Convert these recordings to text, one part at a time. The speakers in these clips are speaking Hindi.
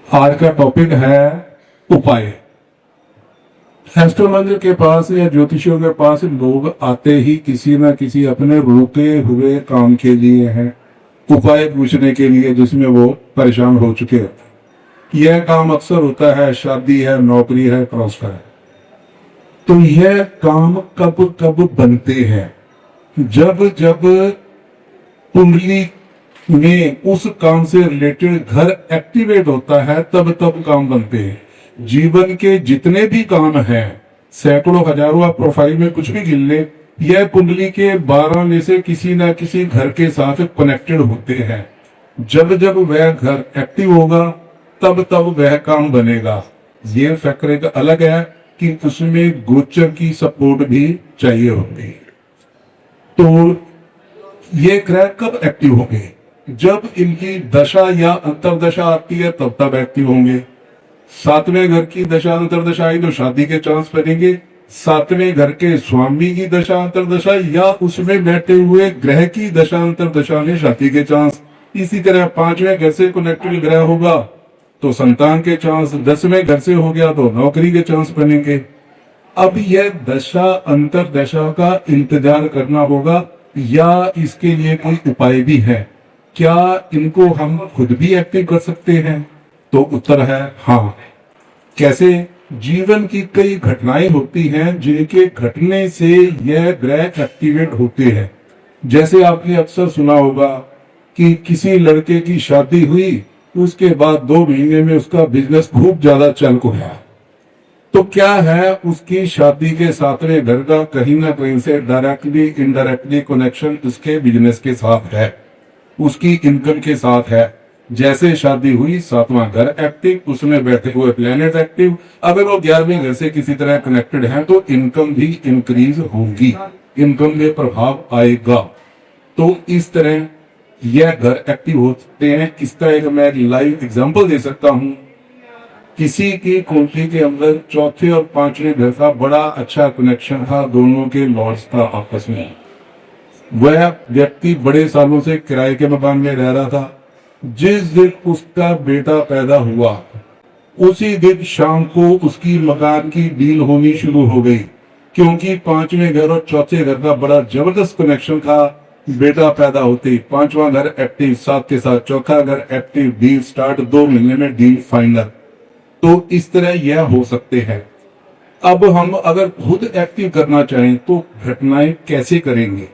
आज का टॉपिक है उपाय। एस्ट्रोलॉजर के पास या ज्योतिषियों के पास लोग आते ही किसी न किसी अपने रुके हुए काम के लिए हैं, उपाय पूछने के लिए, जिसमें वो परेशान हो चुके हैं। यह काम अक्सर होता है, शादी है, नौकरी है, ट्रांसफर है। तो यह काम कब कब बनते हैं? जब जब कुंडली में उस काम से रिलेटेड घर एक्टिवेट होता है, तब तब काम बनते हैं। जीवन के जितने भी काम हैं, सैकड़ों हजारों, आप प्रोफाइल में कुछ भी गिन ले, यह कुंडली के 12 में से किसी ना किसी घर के साथ कनेक्टेड होते हैं। जब जब वह घर एक्टिव होगा, तब तब वह काम बनेगा। ये फैक्टर एक अलग है कि उसमें गोचर की सपोर्ट भी चाहिए होती है। तो ये ग्रह कब एक्टिव होंगे? जब इनकी दशा या अंतरदशा आती है, तब तब एक्टिव होंगे। 7वें घर की दशा अंतरदशा आई तो शादी के चांस बनेंगे। 7वें घर के स्वामी की दशा अंतरदशा या उसमें बैठे हुए ग्रह की दशा अंतरदशा में शादी के चांस। इसी तरह 5वें घर से कनेक्टेड ग्रह होगा तो संतान के चांस, 10वें घर से हो गया तो नौकरी के चांस बनेंगे। अब यह दशा अंतरदशा का इंतजार करना होगा या इसके लिए कोई उपाय भी है? क्या इनको हम खुद भी एक्टिव कर सकते हैं? तो उत्तर है हाँ। कैसे? जीवन की कई घटनाएं होती हैं जिनके घटने से यह ग्रह एक्टिवेट होते हैं। जैसे आपने अक्सर सुना होगा कि किसी लड़के की शादी हुई, उसके बाद 2 महीने में उसका बिजनेस खूब ज्यादा चल गया। तो क्या है, उसकी शादी के 7वें घर का कहीं ना कहीं से डायरेक्टली इनडायरेक्टली कनेक्शन उसके बिजनेस के साथ है, उसकी इनकम के साथ है। जैसे शादी हुई, 7वां घर एक्टिव, उसमें बैठे हुए प्लैनेट एक्टिव। अगर वो 11वें घर से किसी तरह कनेक्टेड है तो इनकम भी इंक्रीज होगी, इनकम में प्रभाव आएगा। तो इस तरह यह घर एक्टिव होते हैं। इसका एक मैं लाइव एग्जांपल दे सकता हूं। किसी की कुंडली के अंदर 4थे और 5वें घर का बड़ा अच्छा कनेक्शन था, दोनों के लॉर्ड्स का आपस में। वह व्यक्ति बड़े सालों से किराए के मकान में रह रहा था। जिस दिन उसका बेटा पैदा हुआ, उसी दिन शाम को उसकी मकान की डील होनी शुरू हो गई, क्योंकि 5वें घर और 4थे घर का बड़ा जबरदस्त कनेक्शन था। बेटा पैदा होते ही 5वां घर एक्टिव, साथ के साथ 4था घर एक्टिव, डील स्टार्ट, 2 महीने में डील फाइनल। तो इस तरह यह हो सकते हैं। अब हम अगर खुद एक्टिव करना चाहें तो घटनाएं कैसे करेंगे?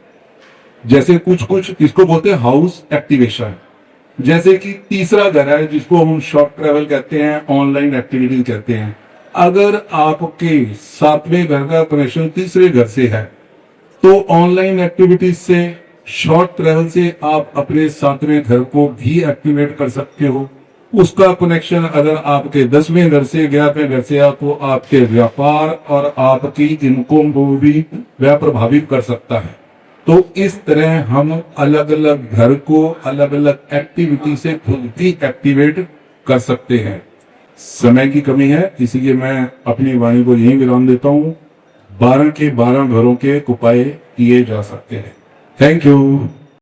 जैसे कुछ इसको बोलते हैं हाउस एक्टिवेशन। जैसे कि तीसरा घर है जिसको हम शॉर्ट ट्रेवल कहते हैं, ऑनलाइन एक्टिविटी कहते हैं। अगर आपके 7वें घर का कनेक्शन तीसरे घर से है तो ऑनलाइन एक्टिविटीज से, शॉर्ट ट्रेवल से आप अपने 7वें घर को भी एक्टिवेट कर सकते हो। उसका कनेक्शन अगर आपके 10वें घर से, 11वें घर से तो आपके व्यापार और आपकी इनकम को भी वह प्रभावित कर सकता है। तो इस तरह हम अलग अलग घर को अलग अलग एक्टिविटी से खुद भी एक्टिवेट कर सकते हैं। समय की कमी है, इसलिए मैं अपनी वाणी को यहीं विराम देता हूँ। 12 के 12 घरों के उपाय किए जा सकते हैं। Thank you.